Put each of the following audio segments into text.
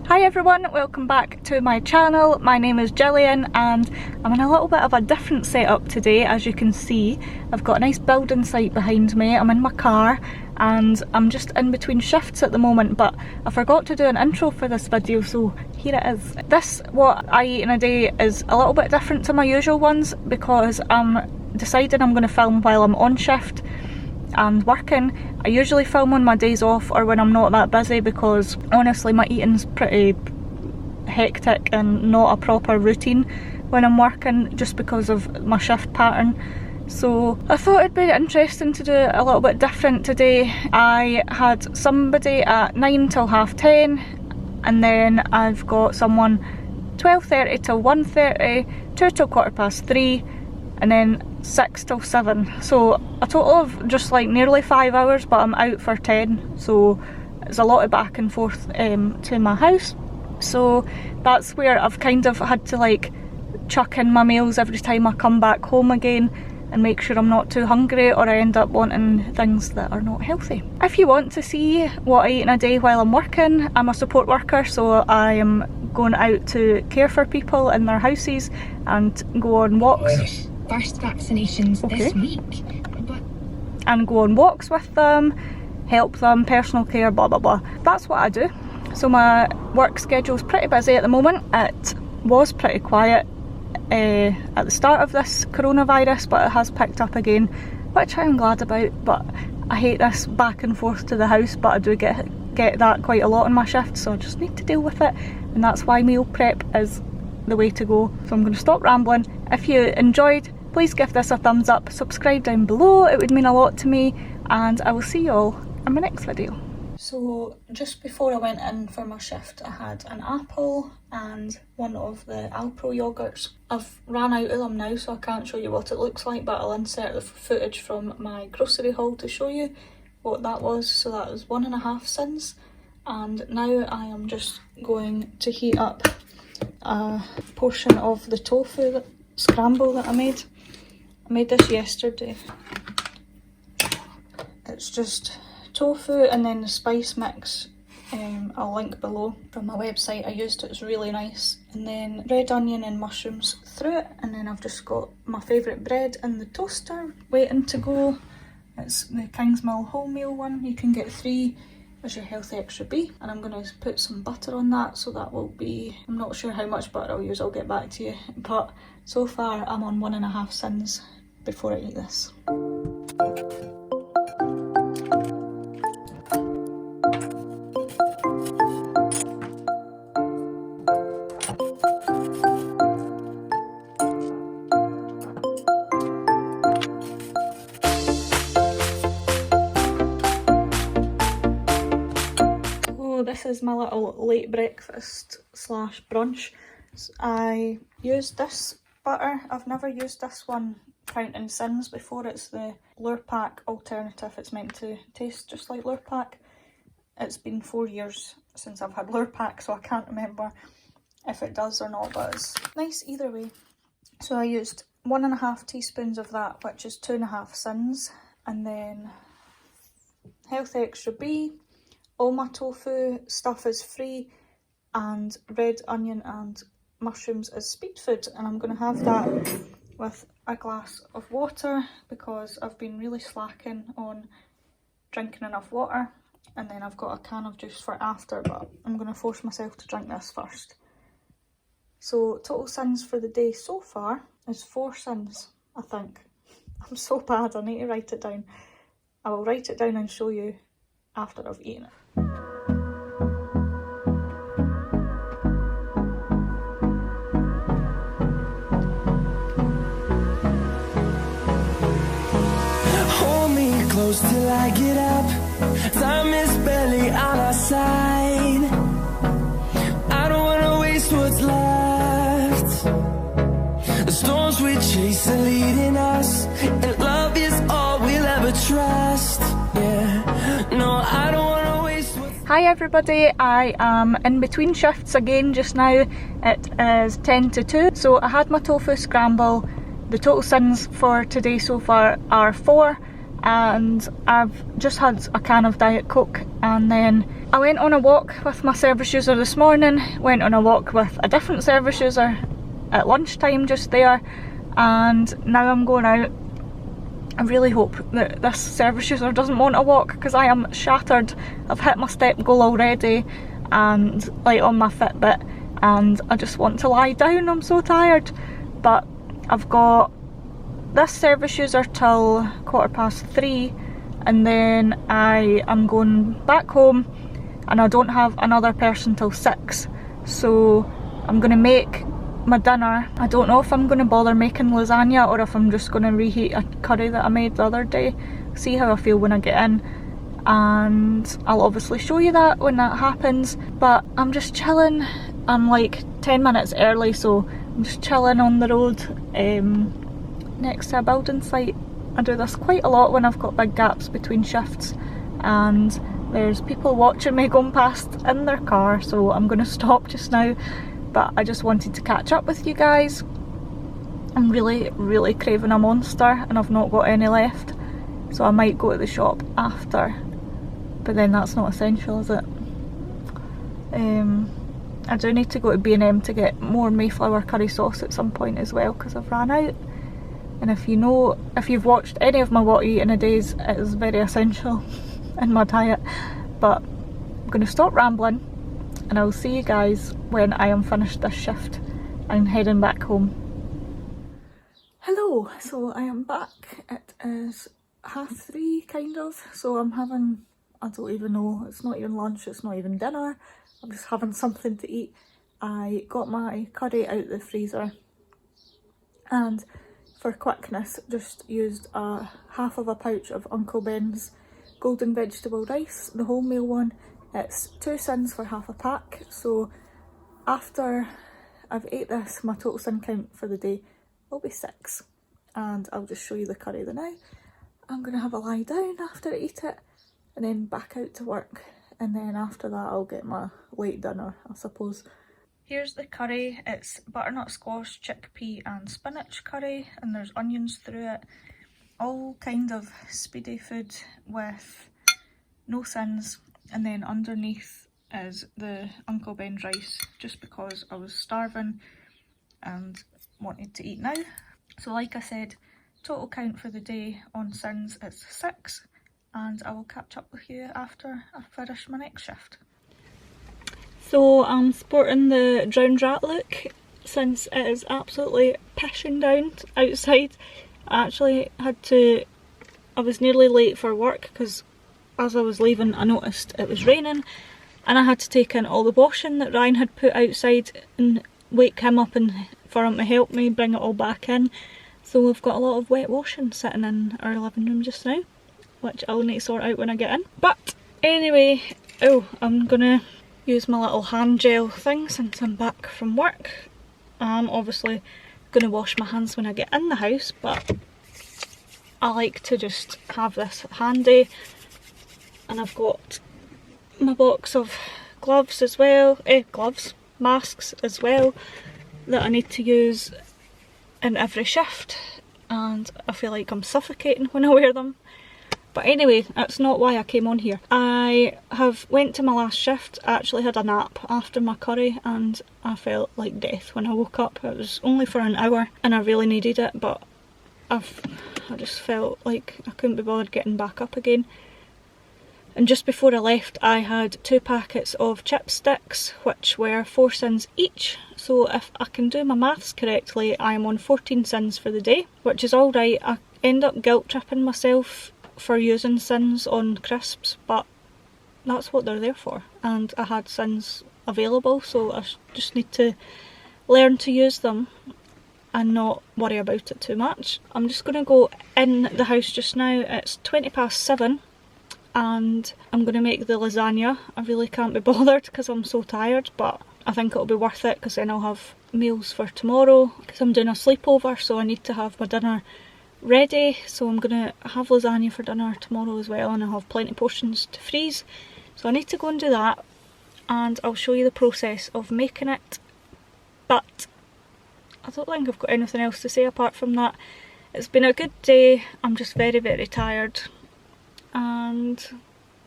Hi everyone, welcome back to my channel. My name is Gillian and I'm in a little bit of a different setup today. As you can see, I've got a nice building site behind me. I'm in my car and I'm just in between shifts at the moment, but I forgot to do an intro for this video, so here it is. This, what I eat in a day, is a little bit different to my usual ones because I'm deciding I'm going to film while I'm on shift and working. I usually film on my days off or when I'm not that busy because honestly my eating's pretty hectic and not a proper routine when I'm working just because of my shift pattern. So I thought it'd be interesting to do a little bit different today. I had somebody at 9 till 10:30 and then I've got someone 12:30 till 1:30, 2 till 3:15 and then 6 till 7, so a total of just like nearly 5 hours, but I'm out for 10, so it's a lot of back and forth to my house. So that's where I've kind of had to like chuck in my meals every time I come back home again and make sure I'm not too hungry or I end up wanting things that are not healthy. If you want to see what I eat in a day while I'm working, I'm a support worker, so I am going out to care for people in their houses and go on walks. First vaccinations this week. And go on walks with them, help them, personal care, blah blah blah. That's what I do. So my work schedule's pretty busy at the moment. It was pretty quiet at the start of this coronavirus, but it has picked up again, which I'm glad about. But I hate this back and forth to the house, but I do get that quite a lot on my shift, so I just need to deal with it, and that's why meal prep is the way to go. So I'm going to stop rambling. If you enjoyed, please give this a thumbs up, subscribe down below, it would mean a lot to me, and I will see you all in my next video. So just before I went in for my shift, I had an apple and one of the Alpro yogurts. I've ran out of them now, so I can't show you what it looks like, but I'll insert the footage from my grocery haul to show you what that was. So that was 1.5 cents, and now I am just going to heat up a portion of the tofu scramble that I made. I made this yesterday. It's just tofu and then the spice mix. I'll link below from my website. I used it, it's really nice. And then red onion and mushrooms through it, and then I've just got my favourite bread in the toaster waiting to go. It's the Kingsmill wholemeal one. You can get 3 as your healthy extra B, and I'm going to put some butter on that, so that will be, I'm not sure how much butter I'll use, I'll get back to you, but so far I'm on 1.5 cents before I eat this. This is my little late breakfast slash brunch. I used this butter. I've never used this one counting sins before. It's the Lurpak alternative. It's meant to taste just like Lurpak. It's been 4 years since I've had Lurpak, so I can't remember if it does or not, but it's nice either way. So I used 1.5 teaspoons of that, which is 2.5 sins, and then healthy extra B. All my tofu stuff is free, and red onion and mushrooms is speed food, and I'm going to have that with a glass of water because I've been really slacking on drinking enough water, and then I've got a can of juice for after, but I'm going to force myself to drink this first. So total sins for the day so far is 4 sins, I think. I'm so bad, I need to write it down. I will write it down and show you after I've eaten it. Hold me close till I get up. Time is barely on our side. I don't wanna waste what's left. The storms we chase are leading us, and love is all we'll ever trust. Yeah, no, I don't wanna waste what's. Hi everybody, I am in between shifts again just now. It is 10 to 2, so I had my tofu scramble. The total sins for today so far are 4. and I've just had a can of Diet Coke, and then I went on a walk with my service user this morning, went on a walk with a different service user at lunchtime just there, and now I'm going out. I really hope that this service user doesn't want to walk because I am shattered. I've hit my step goal already and like on my Fitbit, and I just want to lie down. I'm so tired. But I've got this service user till 3:15, and then I am going back home, and I don't have another person till 6, so I'm going to make my dinner. I don't know if I'm going to bother making lasagna or if I'm just going to reheat a curry that I made the other day, see how I feel when I get in, and I'll obviously show you that when that happens. But I'm just chilling. I'm like 10 minutes early, so I'm just chilling on the road next to a building site. I do this quite a lot when I've got big gaps between shifts and there's people watching me going past in their car, so I'm going to stop just now. But I just wanted to catch up with you guys. I'm really craving a Monster and I've not got any left, so I might go to the shop after, but then that's not essential, is it? I do need to go to B&M to get more Mayflower curry sauce at some point as well because I've ran out. And if you've watched any of my what I eat in a days, it is very essential in my diet. But I'm going to stop rambling and I'll see you guys when I am finished this shift and heading back home. Hello, so I am back. It is 3:30 kind of, so I'm having, I don't even know, it's not even lunch, it's not even dinner, I'm just having something to eat. I got my curry out the freezer and for quickness just used half of a pouch of Uncle Ben's golden vegetable rice, the wholemeal one. It's 2 sins for half a pack, so after I've ate this, my total sin count for the day will be 6. And I'll just show you the curry now. I'm going to have a lie down after I eat it and then back out to work, and then after that I'll get my late dinner, I suppose. Here's the curry. It's butternut squash, chickpea and spinach curry, and there's onions through it. All kind of speedy food with no sins. And then underneath is the Uncle Ben's rice, just because I was starving and wanted to eat now. So like I said, total count for the day on sins is 6, and I will catch up with you after I finish my next shift. So I'm sporting the drowned rat look since it is absolutely pissing down outside. I was nearly late for work because as I was leaving I noticed it was raining and I had to take in all the washing that Ryan had put outside and wake him up and for him to help me bring it all back in. So we've got a lot of wet washing sitting in our living room just now, which I'll need to sort out when I get in. But anyway, I'm gonna use my little hand gel thing since I'm back from work. I'm obviously gonna wash my hands when I get in the house, but I like to just have this handy. And I've got my box of gloves as well, masks as well, that I need to use in every shift, and I feel like I'm suffocating when I wear them. But anyway, that's not why I came on here. I have went to my last shift. I actually had a nap after my curry and I felt like death when I woke up. It was only for an hour and I really needed it, but I just felt like I couldn't be bothered getting back up again. And just before I left I had 2 packets of chipsticks, which were 4 sins each. So if I can do my maths correctly, I am on 14 sins for the day, which is alright. I end up guilt tripping myself for using sins on crisps, but that's what they're there for. And I had sins available, so I just need to learn to use them and not worry about it too much. I'm just going to go in the house just now. It's 7:20 and I'm going to make the lasagna. I really can't be bothered because I'm so tired, but I think it'll be worth it because then I'll have meals for tomorrow, because I'm doing a sleepover, so I need to have my dinner ready. So I'm going to have lasagna for dinner tomorrow as well, and I'll have plenty of portions to freeze. So I need to go and do that, and I'll show you the process of making it. But I don't think I've got anything else to say apart from that. It's been a good day. I'm just very, very tired and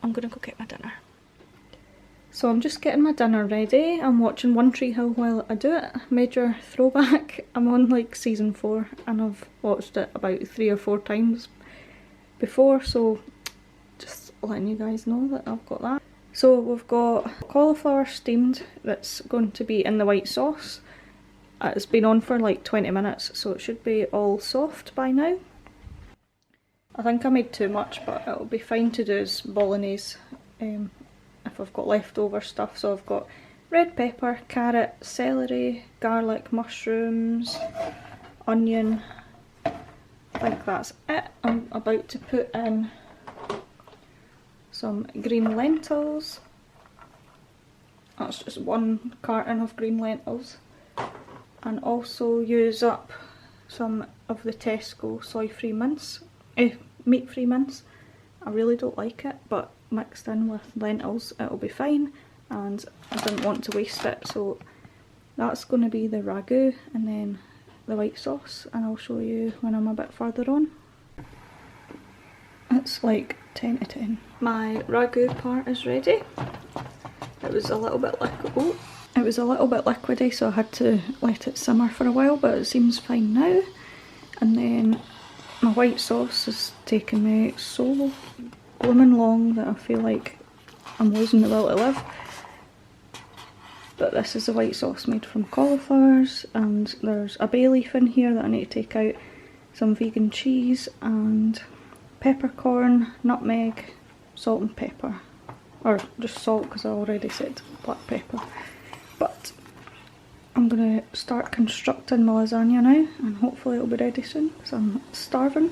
I'm gonna go get my dinner. So I'm just getting my dinner ready. I'm watching One Tree Hill while I do it. Major throwback. I'm on like season 4 and I've watched it about 3 or 4 times before, so just letting you guys know that I've got that. So we've got cauliflower steamed that's going to be in the white sauce. It's been on for like 20 minutes, so it should be all soft by now. I think I made too much, but it'll be fine to do as bolognese if I've got leftover stuff. So I've got red pepper, carrot, celery, garlic, mushrooms, onion. I think that's it. I'm about to put in some green lentils. That's just 1 carton of green lentils. And also use up some of the Tesco soy-free mince, meat-free mince. I really don't like it, but mixed in with lentils it'll be fine, and I didn't want to waste it, so that's going to be the ragu and then the white sauce, and I'll show you when I'm a bit further on. It's like 10 to 10. My ragu part is ready. It was a little bit liquidy, so I had to let it simmer for a while, but it seems fine now. And then my white sauce has taken me so blooming long that I feel like I'm losing the will to live. But this is the white sauce made from cauliflowers, and there's a bay leaf in here that I need to take out, some vegan cheese and peppercorn, nutmeg, salt and pepper. Or just salt because I already said black pepper. But I'm going to start constructing my lasagna now, and hopefully it'll be ready soon because I'm starving.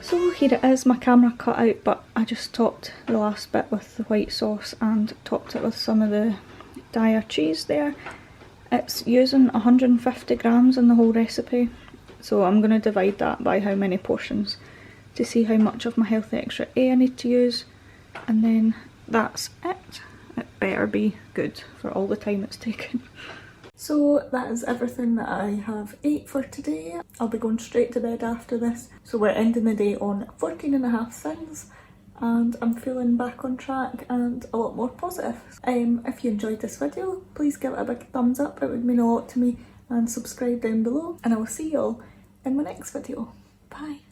So here it is, my camera cut out, but I just topped the last bit with the white sauce and topped it with some of the Daiya cheese there. It's using 150 grams in the whole recipe, so I'm going to divide that by how many portions to see how much of my healthy extra A I need to use, and then that's it. It better be good for all the time it's taken. So that is everything that I have ate for today. I'll be going straight to bed after this. So we're ending the day on 14.5 things, and I'm feeling back on track and a lot more positive. If you enjoyed this video, please give it a big thumbs up, it would mean a lot to me, and subscribe down below, and I will see you all in my next video. Bye!